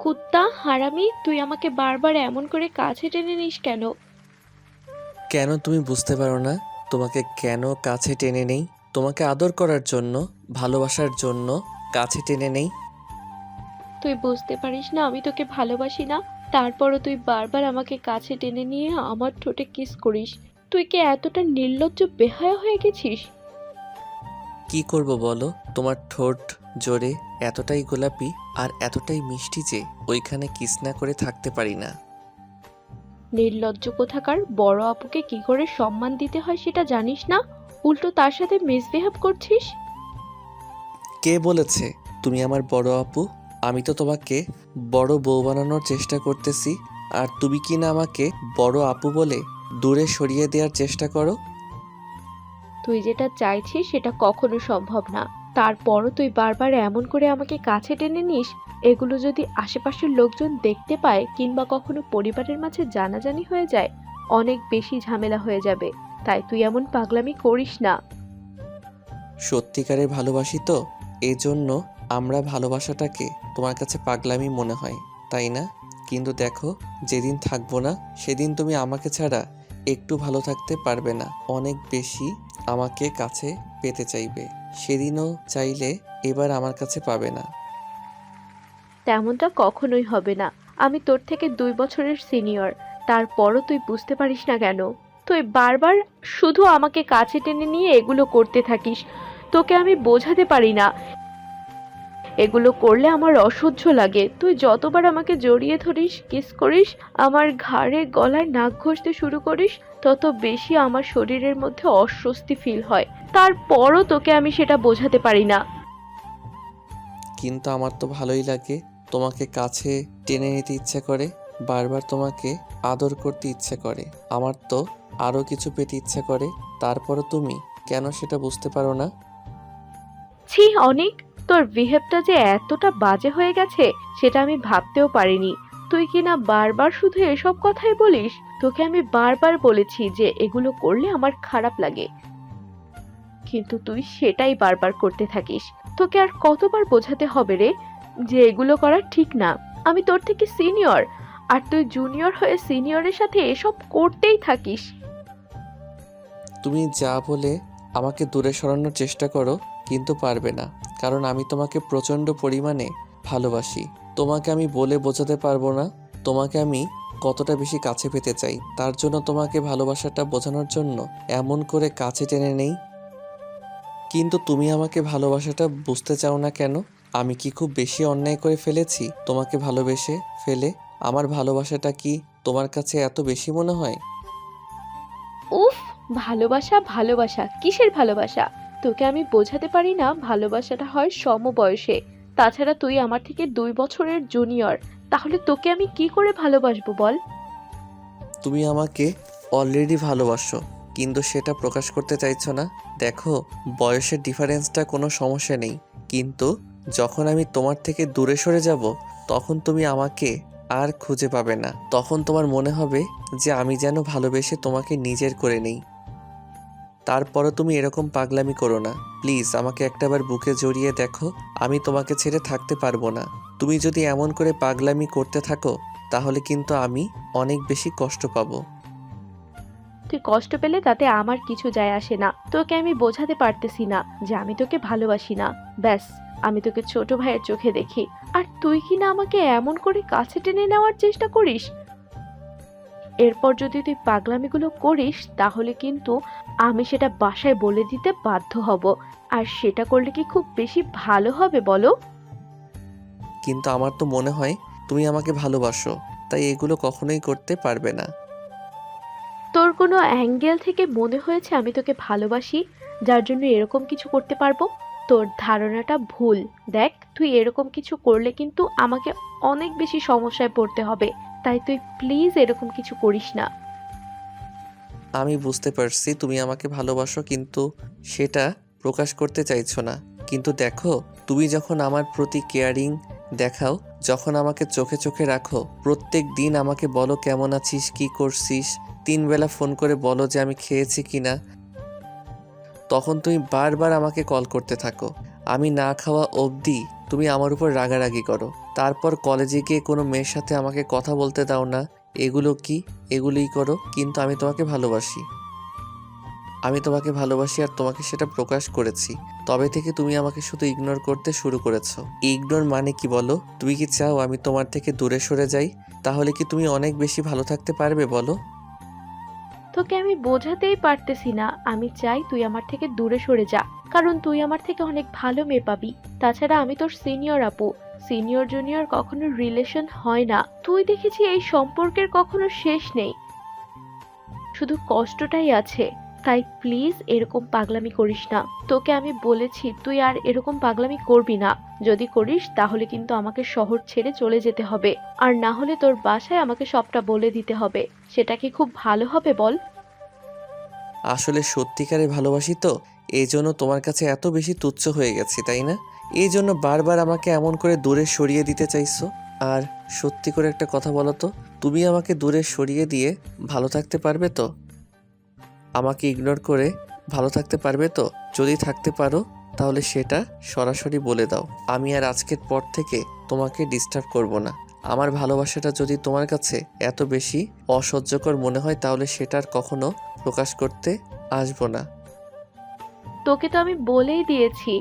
কুত্তা হারামি, তুই আমাকে বারবার এমন করে কাছে টেনে নিস কেন? কেন তুমি বুঝতে পারো না? তোমাকে কেন কাছে টেনে নেই? তোমাকে আদর করার জন্য, ভালোবাসার জন্য কাছে টেনে নেই। তুই বুঝতে পারিস না আমি তোকে ভালোবাসি না? তারপরও তুই বারবার আমাকে কাছে টেনে নিয়ে আমার ঠোঁটে কিস করিস। তুই কি এতটা নির্লজ্জ বেহায়া হয়ে গেছিস? কি করব বলো? তোমার ঠোঁট জোরে এতটাই গোলাপি আর এতটাই মিষ্টি যে ওইখানে কিস না করে থাকতে পারি না। নির্লজ্জ কোথাকার! বড় আপুকে কি করে সম্মান দিতে হয় সেটা জানিস না? উল্টো তার সাথে মিসবিহেভ করছিস। কে বলেছে তুমি আমার বড় আপু? আমি তো তোমাকে বড় বউ বানানোর চেষ্টা করতেছি, আর তুমি কি না আমাকে বড় আপু বলে দূরে সরিয়ে দেওয়ার চেষ্টা করো? তুই যেটা চাইছিস সেটা কখনো সম্ভব না। তারপরও তুই বারবার এমন করে আমাকে কাছে টেনে নিস। এগুলো যদি আশেপাশের লোকজন দেখতে পায় কিংবা কখনো পরিবারের মাঝে জানাজানি হয়ে যায়, অনেক বেশি ঝামেলা হয়ে যাবে। তাই তুই এমন পাগলামি করিস না। সত্যিকারের ভালোবাসি তো, এজন্য আমরা ভালোবাসাটাকে তোমার কাছে পাগলামি মনে হয়, তাই না? কিন্তু দেখো, যেদিন থাকবো না সেদিন তুমি আমাকে ছাড়া একটু ভালো থাকতে পারবে না, অনেক বেশি আমাকে কাছে পেতে চাইবে। সেদিনও চাইলে এবার আমার কাছে পাবে না। তেমনটা কখনোই হবে না। আমি তোর থেকে 2 বছরের সিনিয়র। তারপরও তুই বুঝতে পারিস না কেন? তুই বারবার শুধু আমাকে কাছে টেনে নিয়ে এগুলো করতে থাকিস। তোকে আমি বোঝাতে পারি না। এগুলো করলে আমার অসহ্য লাগে। তুই যতবার আমাকে জড়িয়ে ধরিস, কিস করিস, আমার ঘাড়ে গলায় নাক ঘষতে শুরু করিস, তত বেশি আমার শরীরের মধ্যে অস্বস্তি ফিল হয়। তারপরও তোকে আমি সেটা বোঝাতে পারি না। কিন্তু আমার তো ভালোই লাগে, তোমাকে কাছে টেনে নিতে ইচ্ছে করে, বারবার তোমাকে আদর করতে ইচ্ছে করে, আমার তো আরও কিছু পেতে ইচ্ছে করে। তারপরও তুমি কেন সেটা বুঝতে পারো না? ছি অনিক, তোর বিহেভটা যে এতটা বাজে হয়ে গেছে সেটা আমি ভাবতেও পারিনি। তুই কি না বারবার শুধু এসব কথাই বলিস? তোকে আমি বারবার বলেছি যে এগুলো করলে আমার খারাপ লাগে, কিন্তু তুই সেটাই বারবার করতে থাকিস। তোকে আর কতবার বোঝাতে হবে রে যে এগুলো করা ঠিক না? আমি তোর থেকে সিনিয়র, আর তুই জুনিয়র হয়ে সিনিয়রের সাথে এসব করতেই থাকিস। তুমি যা বলে আমাকে দূরে সরানোর চেষ্টা করো, কিন্তু পারবে না, কারণ আমি তোমাকে প্রচণ্ড পরিমাণে ভালোবাসি। তোমাকে আমি বলে বোঝাতে পারবো না তোমাকে আমি কতটা বেশি কাছে পেতে চাই। তার জন্য তোমাকে ভালোবাসাটা বোঝানোর জন্য এমন করে কাছে টেনে নেই। কিন্তু তুমি আমাকে ভালোবাসাটা বুঝতে চাও না কেন? আমি কি খুব বেশি অন্যায় করে ফেলেছি তোমাকে ভালোবেসে ফেলে? আমার ভালোবাসাটা কি তোমার কাছে এত বেশি মনে হয়? উফ! ভালোবাসা ভালোবাসা কিসের ভালোবাসা? তোকে আমি বোঝাতে পারি না ভালোবাসাটা হয় সমবয়সে। তাছাড়া তুই আমার থেকে 2 বছরের জুনিয়র। তাহলে তোকে আমি কি করে ভালোবাসবো বল? তুমি আমাকে অলরেডি ভালোবাসো, কিন্তু সেটা প্রকাশ করতে চাইছো না। দেখো, বয়সের ডিফারেন্সটা কোনো সমস্যা নেই, কিন্তু যখন আমি তোমার থেকে দূরে সরে যাব, তখন তুমি আমাকে আর খুঁজে পাবে না। তখন তোমার মনে হবে যে আমি যেন ভালোবেসে তোমাকে নিজের করে নেই। তারপরও তুমি এরকম পাগলামি করো না। প্লিজ আমাকে একটাবার বুকে জড়িয়ে দেখো, আমি তোমাকে ছেড়ে থাকতে পারবো না। তুমি যদি এমন করে পাগলামি করতে থাকো, তাহলে কিন্তু আমি অনেক বেশি কষ্ট পাবো। তুই কষ্ট পেলে তাতে আমার কিছু যায় আসে না। তোকে আমি বোঝাতে পারতেছি না যে আমি তোকে ভালোবাসি না। ব্যাস, আমি তোকে ছোট ভাইয়ের চোখে দেখি। আর তুই কি না আমাকে এমন করে কাছে টেনে নেওয়ার চেষ্টা করিস? এরপর যদি তুই পাগলামিগুলো করিস তাহলে কিন্তু আমি সেটা বাসায় বলে দিতে বাধ্য হব। আর সেটা করলে কি খুব বেশি ভালো হবে বলো? কিন্তু আমার তো মনে হয় তুমি আমাকে ভালোবাসো, তাই এগুলো কখনোই করতে পারবে না। তোর কোনো অ্যাঙ্গেল থেকে মনে হয়েছে আমি তোকে ভালোবাসি যার জন্য এরকম কিছু করতে পারবো? তোর ধারণাটা ভুল। দেখ, তুই এরকম কিছু করলে কিন্তু আমাকে অনেক বেশি সমস্যায় পড়তে হবে। তাই তুই প্লিজ এরকম কিছু করিস না। আমি বুঝতে পারছি তুমি আমাকে ভালোবাসো, কিন্তু সেটা প্রকাশ করতে চাইছো না। কিন্তু দেখো, তুমি যখন আমার প্রতি কেয়ারিং দেখাও, যখন আমাকে চোখে চোখে রাখো, প্রত্যেক দিন আমাকে বলো কেমন আছিস, কি করছিস, 3 বেলা ফোন করে বলো যে আমি খেয়েছি কিনা, তখন তুমি বারবার আমাকে কল করতে থাকো। আমি না খাওয়া অবধি তুমি আমার উপর রাগারাগি করো, তারপর কলেজে গিয়ে কোনো মেয়ের সাথে আমাকে কথা বলতে দাও না। এগুলো কি? এগুলোই করো, কিন্তু আমি তোমাকে ভালোবাসি। আমি তোমাকে ভালোবাসি আর তোমাকে সেটা প্রকাশ করেছি। তবে থেকে তুমি আমাকে শুধু ইগনোর করতে শুরু করেছো। ইগনোর মানে কি বলো? তুমি কি চাও আমি তোমার থেকে দূরে সরে যাই? তাহলে কি তুমি অনেক বেশি ভালো থাকতে পারবে বলো? তোকে আমি বোঝাতেই পারতেছি না আমি চাই তুই আমার থেকে দূরে সরে যা, কারণ তুই আমার থেকে অনেক ভালো মেয়ে পাবি। তাছাড়া আমি তোর সিনিয়র আপু, সিনিয়র জুনিয়র কখনো রিলেশন হয় না। তুই দেখেছি এই সম্পর্কের কখনো শেষ নেই, শুধু কষ্টটাই আছে। তাই প্লিজ এরকম পাগলামি করিস না। তোকে আমি বলেছি তুই আর এরকম পাগলামি করবি না। যদি করিস তাহলে কিন্তু আমাকে শহর ছেড়ে চলে যেতে হবে, আর না হলে তোর বাসায় আমাকে সবটা বলে দিতে হবে। সেটা কি খুব ভালো হবে বল? আসলে সত্যিকারে ভালোবাসি তো, এই জন্য তোমার কাছে এত বেশি তুচ্ছ হয়ে গেছি, তাই না? এই জন্য বারবার আমাকে এমন করে দূরে সরিয়ে দিতে চাইছো। আর সত্যি করে একটা কথা বলো তো, তুমি আমাকে দূরে সরিয়ে দিয়ে ভালো থাকতে পারবে তো? আমাকে ইগনোর করে ভালো থাকতে পারবে তো? যদি থাকতে পারো তাহলে সেটা সরাসরি বলে দাও। আমি আর আজকের পর থেকে তোমাকে ডিস্টার্ব করব না। আমার ভালোবাসাটা যদি তোমার কাছে এত বেশি অসহ্যকর মনে হয় তাহলে সেটা আর কখনো প্রকাশ করতে আসবো না। তোকে তো আমি বলেই দিয়েছি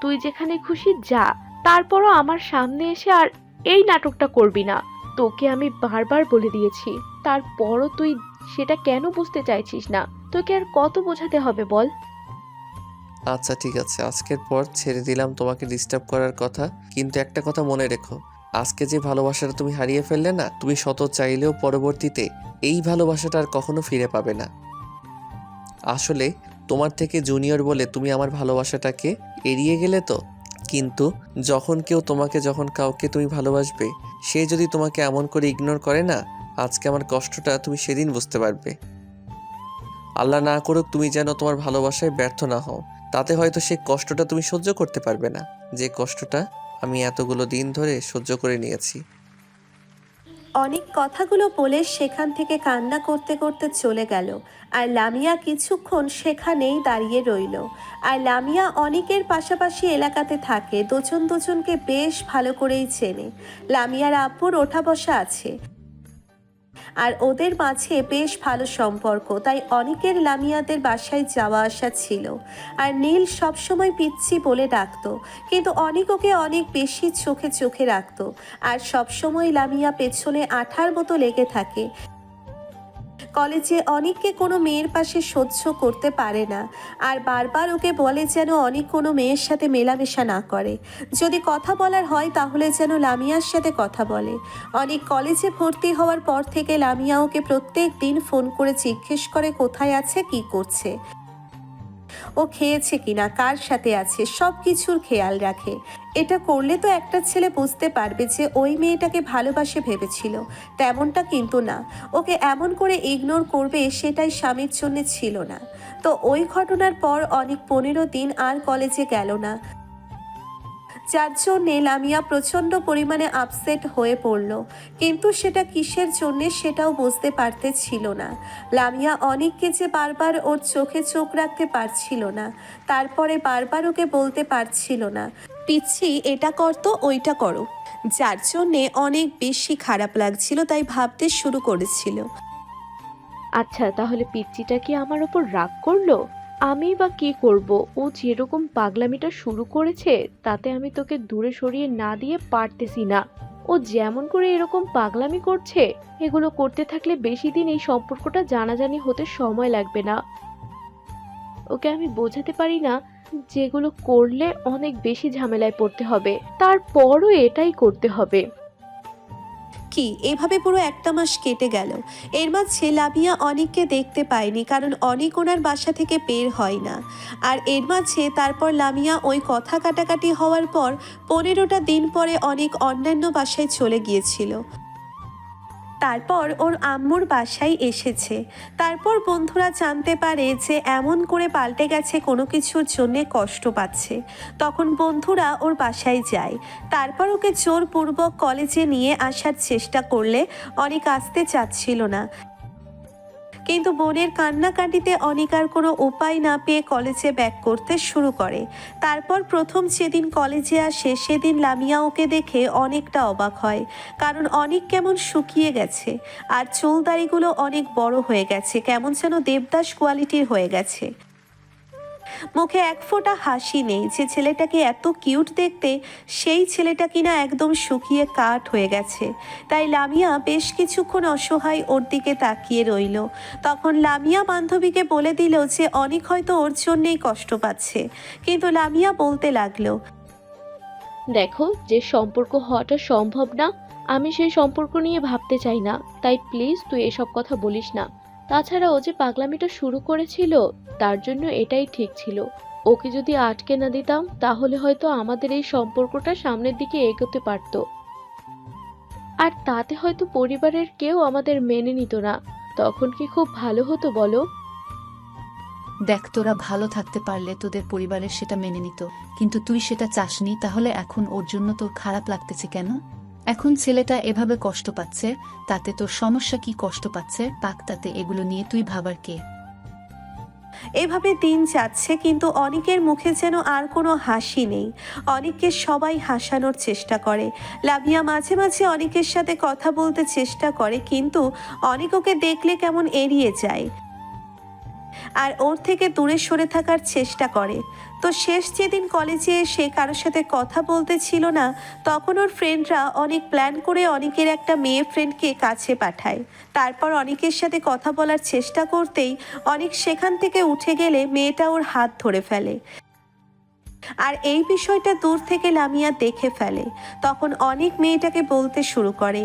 তুই যেখানে খুশি যা, তারপরও আমার সামনে এসে আর এই নাটকটা করবি না। তোকে আমি বারবার বলে দিয়েছি, তারপরও তুই সেটা কেন বুঝতে চাইছিস না? তোকে আর কত বোঝাতে হবে বল? আচ্ছা ঠিক আছে, আজকের পর ছেড়ে দিলাম তোমাকে ডিস্টার্ব করার কথা। কিন্তু একটা কথা মনে রেখো, আজকে যে ভালোবাসাটা তুমি হারিয়ে ফেললে না, তুমি শত চাইলেও পরবর্তীতে এই ভালোবাসাটা আর কখনো ফিরে পাবে না। আসলে তোমার থেকে জুনিয়র বলে তুমি আমার ভালোবাসাটাকে এড়িয়ে গেলে তো। কিন্তু যখন কাউকে তুমি ভালোবাসবে, সে যদি তোমাকে এমন করে ইগনোর করে না, আজকে আমার কষ্টটা তুমি সেদিন বুঝতে পারবে। আল্লাহ না করুক তুমি যেন তোমার ভালোবাসায় ব্যর্থ না হও, তাতে হয়তো সেই কষ্টটা তুমি সহ্য করতে পারবে না, যে কষ্টটা আমি এতগুলো দিন ধরে সহ্য করে নিয়েছি। অনেক কথাগুলো বলে সেখান থেকে কান্না করতে করতে চলে গেল। আর লামিয়া কিছুক্ষণ সেখানেই দাঁড়িয়ে রইল। আর লামিয়া অনেকের পাশাপাশি এলাকাতে থাকে, দুজন দুজনকে বেশ ভালো করেই চেনে। লামিয়ার আব্বুর ওঠা বসা আছে, আর ওদের মাঝে বেশ ভালো সম্পর্ক, তাই অনেকের লামিয়াদের বাসায় যাওয়া আসা ছিল। আর নীল সবসময় পিচ্ছি বলে ডাকতো, কিন্তু অনেক ওকে অনেক বেশি চোখে চোখে রাখতো। আর সবসময় লামিয়া পেছনে আঠার মতো লেগে থাকে। কলেজে অনেককে কোনো মেয়ের পাশে সহ্য করতে পারে না, আর বারবার ওকে বলে যেন অনেক কোনো মেয়ের সাথে মেলামেশা না করে। যদি কথা বলার হয় তাহলে যেন লামিয়ার সাথে কথা বলে। অনেক কলেজে ভর্তি হওয়ার পর থেকে লামিয়া ওকে প্রত্যেক দিন ফোন করে জিজ্ঞেস করে কোথায় আছে, কি করছে, ও খেয়েছে কিনা, কার সাথে আছে, সব কিছুর খেয়াল রাখে। এটা করলে তো একটা ছেলে বুঝতে পারবে যে ওই মেয়েটাকে ভালোবাসে ভেবেছিল, তেমনটা কিন্তু না। ওকে এমন করে ইগনোর করবে সেটাই স্বামীর জন্য ছিল না। তো ওই ঘটনার পর অনেক 15 দিন আর কলেজে গেল না, যার জন্যে লামিয়া প্রচণ্ড পরিমাণে আপসেট হয়ে পড়ল। কিন্তু সেটা কিসের জন্যে সেটাও বুঝতে পারতেছিল না। লামিয়া অনেককে যে বারবার ওর চোখে চোখ রাখতে পারছিল না, তারপরে বারবার ওকে বলতে পারছিল না পিচ্ছি এটা করতো ওইটা করো, যার জন্যে অনেক বেশি খারাপ লাগছিল, তাই ভাবতে শুরু করেছিল। আচ্ছা তাহলে পিচ্চিটা কি আমার ওপর রাগ করলো? আমি বা কি করব? ও যেরকম পাগলামিটা শুরু করেছে তাতে আমি তোকে দূরে সরিয়ে না দিয়ে পারতেছি না। ও যেমন করে এরকম পাগলামি করছে, এগুলো করতে থাকলে বেশি দিন এই সম্পর্কটা জানাজানি হতে সময় লাগবে না। ওকে আমি বোঝাতে পারি না যেগুলো করলে অনেক বেশি ঝামেলায় পড়তে হবে, তারপরও এটাই করতে হবে। কি এভাবে পুরো একটা মাস কেটে গেল। এর মাঝে লামিয়া অনেককে দেখতে পায়নি, কারণ অনেক ওনার বাসা থেকে বের হয় না। আর এর মাঝে তারপর লামিয়া ওই কথা কাটাকাটি হওয়ার পর 15টা দিন পরে অনেক অন্যান্য বাসায় চলে গিয়েছিল। তারপর ওর আম্মুর বাসায় এসেছে। তারপর বন্ধুরা জানতে পারে যে এমন করে পাল্টে গেছে, কোনো কিছুর জন্যে কষ্ট পাচ্ছে। তখন বন্ধুরা ওর বাসায় যায়। তারপর ওকে জোরপূর্বক কলেজে নিয়ে আসার চেষ্টা করলে অনেক আসতে চাচ্ছিল না, কিন্তু বোনের কান্নাকাটিতে অনিক আর কোনো উপায় না পেয়ে কলেজে ব্যাক করতে শুরু করে। তারপর প্রথম যেদিন কলেজে আসে সেদিন লামিয়া ওকে দেখে অনেকটা অবাক হয়, কারণ অনেক কেমন শুকিয়ে গেছে আর চুল দাড়িগুলো অনেক বড় হয়ে গেছে, কেমন যেন দেবদাস কোয়ালিটির হয়ে গেছে। মুখে এক ফোঁটা হাসি নেই। যে ছেলেটাকে এত কিউট দেখতে, সেই ছেলেটা কিনা একদম শুকিয়ে কাঠ হয়ে গেছে। তাই লামিয়া বেশ কিছুক্ষণ অসহায় ওর দিকে তাকিয়ে রইল। তখন লামিয়া বান্ধবীকে বলে দিল যে অনেক হয়তো ওর জন্যেই কষ্ট পাচ্ছে, কিন্তু লামিয়া বলতে লাগলো, দেখো, যে সম্পর্ক হওয়াটা সম্ভব না, আমি সেই সম্পর্ক নিয়ে ভাবতে চাই না। তাই প্লিজ তুই এসব কথা বলিস না। তাছাড়া ও যে পাগলামিটা শুরু করেছিল, তার জন্য এটাই ঠিক ছিল। ওকে যদি আটকে না দিতাম তাহলে হয়তো আমাদের এই সম্পর্কটা সামনের দিকে এগোতে পারতো, আর তাতে হয়তো পরিবারের কেউ আমাদের মেনে নিত না। তখন কি খুব ভালো হতো বলো? দেখ, তোরা ভালো থাকতে পারলে তোদের পরিবারের সেটা মেনে নিত, কিন্তু তুই সেটা চাসনি। তাহলে এখন ওর জন্য তোর খারাপ লাগতেছে কেন? এখন ছেলেটা এভাবে কষ্ট পাচ্ছে, তাতে তোর সমস্যা কি? কষ্ট পাচ্ছে পাক, তাতে এগুলো নিয়ে তুই ভাবার কে? এভাবে দিন যাচ্ছে কিন্তু অনিকের মুখে যেন আর কোনো হাসি নেই। অনিককে সবাই হাসানোর চেষ্টা করে। লামিয়া মাঝে মাঝে অনিকের সাথে কথা বলতে চেষ্টা করে, কিন্তু অনিক ওকে দেখলে কেমন এড়িয়ে যায় আর ওর থেকে দূরে সরে থাকার চেষ্টা করে। তো শেষ যেদিন কলেজে এসে কারোর সাথে কথা বলতে ছিল না, তখন ওর ফ্রেন্ডরা অনেক প্ল্যান করে অনিকের একটা মেয়ে ফ্রেন্ডকে কাছে পাঠায়। তারপর অনিকের সাথে কথা বলার চেষ্টা করতেই অনিক সেখান থেকে উঠে গেলে মেয়েটা ওর হাত ধরে ফেলে, আর এই বিষয়টা দূর থেকে লামিয়া দেখে ফেলে। তখন অনিক মেয়েটাকে বলতে শুরু করে,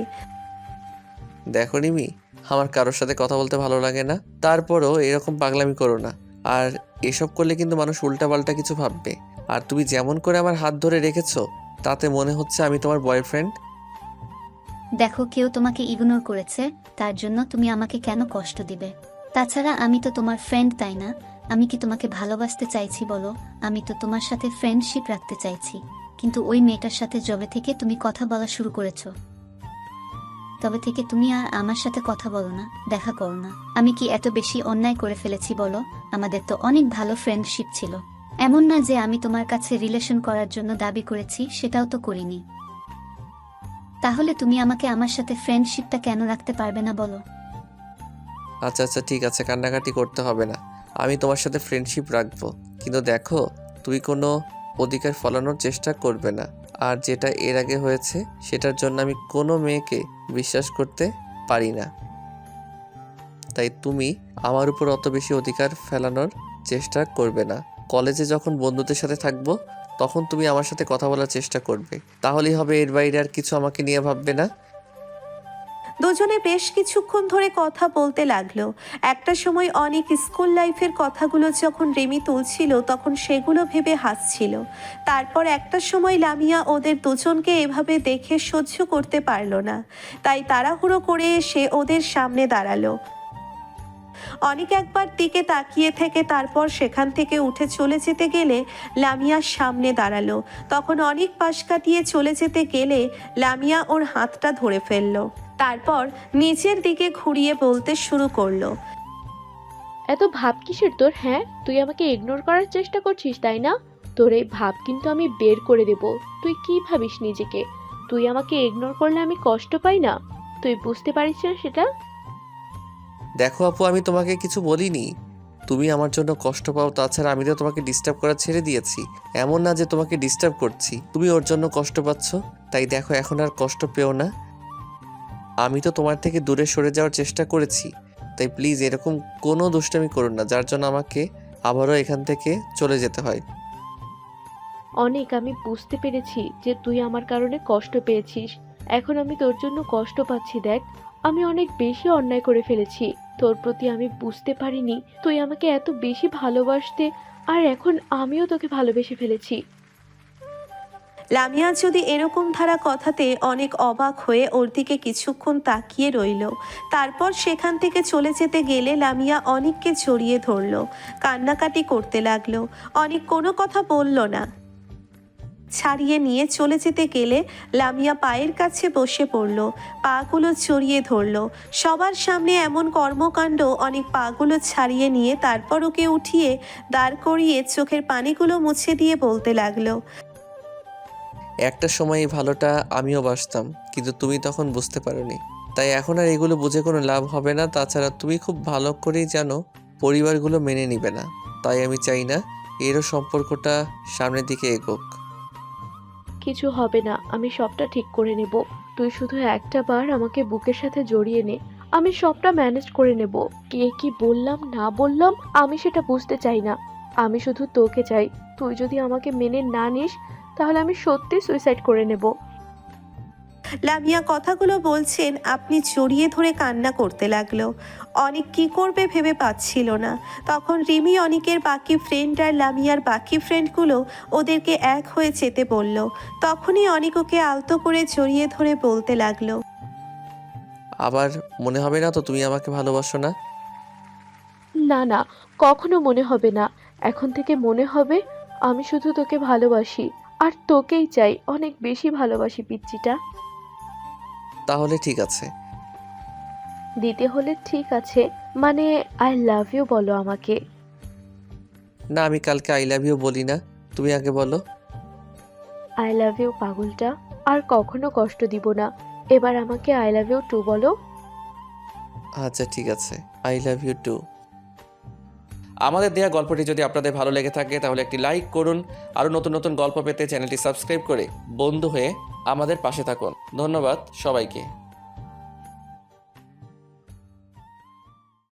দেখো নিমি, আমার কারোর সাথে কথা বলতে ভালো লাগে না, তারপরও এরকম পাগলামি করো না। আর এসব করলে কিন্তু মানুষ উল্টাপাল্টা কিছু ভাববে। আর তুমি যেমন করে আমার হাত ধরে রেখেছো, তাতে মনে হচ্ছে আমি তোমার বয়ফ্রেন্ড। দেখো, কেউ তোমাকে ইগনোর করেছে, তার জন্য তুমি আমাকে কেন কষ্ট দিবে? তাছাড়া আমি তো তোমার ফ্রেন্ড, তাই না? আমি কি তোমাকে ভালোবাসতে চাইছি বলো? আমি তো তোমার সাথে ফ্রেন্ডশিপ রাখতে চাইছি। কিন্তু ওই মেয়েটার সাথে যবে থেকে তুমি কথা বলা শুরু করেছো, তবে থেকে তুমি আর আমার সাথে কথা বলো না, দেখা করো না। আমি কি এত বেশি অন্যায় করে ফেলেছি বলো? আমাদের তো অনেক ভালো ফ্রেন্ডশিপ ছিল। এমন না যে আমি তোমার কাছে রিলেশন করার জন্য দাবি করেছি, সেটাও তো করিনি। তাহলে তুমি আমাকে আমার সাথে ফ্রেন্ডশিপটা কেন রাখতে পারবে না বলো? আচ্ছা আচ্ছা, ঠিক আছে, কান্নাকাটি করতে হবে না। আমি তোমার সাথে ফ্রেন্ডশিপ রাখবো, কিন্তু দেখো, তুই কোনো অধিকার ফলানোর চেষ্টা করবে না। আর যেটা এর আগে হয়েছে, সেটার জন্য আমি কোনো মেয়েকে বিশ্বাস করতে পারি না। তাই তুমি আমার উপর অত বেশি অধিকার ফেলানোর চেষ্টা করবে না। কলেজে যখন বন্ধুদের সাথে থাকবো, তখন তুমি আমার সাথে কথা বলার চেষ্টা করবে, তাহলেই হবে। এর বাইরে আর কিছু আমাকে নিয়ে ভাববে না। দুজনে বেশ কিছুক্ষণ ধরে কথা বলতে লাগলো। একটা সময় অনেক স্কুল লাইফের কথাগুলো যখন রিমি তুলছিল, তখন সেগুলো ভেবে হাসছিল। তারপর একটা সময় লামিয়া ওদের দুজনকে এভাবে দেখে সহ্য করতে পারলো না, তাই তাড়াহুড়ো করে এসে ওদের সামনে দাঁড়ালো। অনেক একবার দিকে তাকিয়ে থেকে তারপর সেখান থেকে উঠে চলে যেতে গেলে লামিয়ার সামনে দাঁড়ালো। তখন অনেক পাশ কাটিয়ে চলে যেতে গেলে লামিয়া ওর হাতটা ধরে ফেললো। তারপর নিচের দিকে ঘুরিয়ে বলতে শুরু করলো, এত ভাব কিসের তোর? হ্যাঁ, তুই আমাকে ইগনোর করার চেষ্টা করছিস, তাই না? তোর এই ভাব কিন্তু আমি বের করে দেব। তুই কি ভাবিস নিজেকে? তুই আমাকে ইগনোর করলে আমি কষ্ট পাই না? তুই বুঝতে পারিস না সেটা? দেখো আপু, আমি তোমাকে কিছু বলিনি। তুমি আমার জন্য কষ্ট পাও, তাছাড়া আমি তো তোমাকে ডিস্টার্ব করা ছেড়ে দিয়েছি। এমন না যে তোমাকে ডিস্টার্ব করছি, তুমি ওর জন্য কষ্ট পাচ্ছ। তাই দেখো, এখন আর কষ্ট পেও না। আমি তো তোমার থেকে দূরে সরে যাওয়ার চেষ্টা করেছি। তাই প্লিজ এরকম কোনো দুষ্টামি করুন না, যার জন্য আমাকে আবারও এখান থেকে চলে যেতে হয়। অনেক, আমি বুঝতে পেরেছি যে তুই আমার কারণে কষ্ট পেয়েছিস। এখন আমি তোর জন্য কষ্ট পাচ্ছি। দেখ, আমি অনেক বেশি অন্যায় করে ফেলেছি তোর প্রতি। আমি বুঝতে পারিনি তুই আমাকে এত বেশি ভালোবাসতে, আর এখন আমিও তোকে ভালোবেসে ফেলেছি। লামিয়া যদি এরকম ধারা কথাতে অনেক অবাক হয়ে ওর দিকে কিছুক্ষণ তাকিয়ে রইল। তারপর সেখান থেকে চলে যেতে গেলে লামিয়া অনেককে জড়িয়ে ধরলো, কান্নাকাটি করতে লাগলো। অনেক কোনো কথা বলল না, ছাড়িয়ে নিয়ে চলে যেতে গেলে লামিয়া পায়ের কাছে বসে পড়ল, পাগুলো জড়িয়ে ধরল। সবার সামনে এমন কর্মকাণ্ড অনেক পাগুলো ছাড়িয়ে নিয়ে তারপর ওকে উঠিয়ে দাঁড় করিয়ে চোখের পানিগুলো মুছে দিয়ে বলতে লাগলো, একটা সময় এই ভালোটা আমিও বাসতাম, কিন্তু তুমি তখন বুঝতে পারোনি। তাই এখন আর এগুলো বুঝে কোনো লাভ হবে না। তাছাড়া তুমি খুব ভালো করেই জানো পরিবারগুলো মেনে নিবে না। তাই আমি চাই না এরও সম্পর্কটা সামনের দিকে এগোক। কিছু হবে না, আমি সবটা ঠিক করে নেব। তুই শুধু একটা বার আমাকে বুকের সাথে জড়িয়ে নে, আমি সবটা ম্যানেজ করে নেব। কে কি বললাম না বললাম আমি সেটা বুঝতে চাই না। আমি শুধু তোকে চাই। তুই যদি আমাকে মেনে না নিস তাহলে আমি সত্যি সুইসাইড করে নেব। লামিয়া কথাগুলো বলছেন আপনি জড়িয়ে ধরে কান্না করতে লাগলো। অনেক কি করবে ভেবে পাচ্ছিল না। তখন রিমি অনিকের বাকি ফ্রেন্ড আর লামিয়ার বাকি ফ্রেন্ডগুলো ওদেরকে এক হয়ে যেতে বলল। তখনই অনিক ওকে আলতো করে জড়িয়ে ধরে বলতে লাগলো, আবার মনে হবে না তো তুমি আমাকে ভালোবাসো না? না না, কখনো মনে হবে না। এখন থেকে মনে হবে আমি শুধু তোকে ভালোবাসি আর তোকেই চাই, অনেক বেশি ভালোবাসি পিচ্চিটা। তাহলে ঠিক আছে। দিতে হলে ঠিক আছে, মানে আই লাভ ইউ বলো আমাকে। না, আমি কালকে আই লাভ ইউ বলি না, তুমি আগে বলো। আই লাভ ইউ পাগলটা, আর কখনো কষ্ট দিব না। এবার আমাকে আই লাভ ইউ টু বলো। আচ্ছা ঠিক আছে, আই লাভ ইউ টু। আমাদের দেয়া গল্পটি যদি আপনাদের ভালো লেগে থাকে তাহলে একটি লাইক করুন। আরও নতুন নতুন গল্প পেতে চ্যানেলটি সাবস্ক্রাইব করে বন্ধু হয়ে আমাদের পাশে থাকুন। ধন্যবাদ সবাইকে।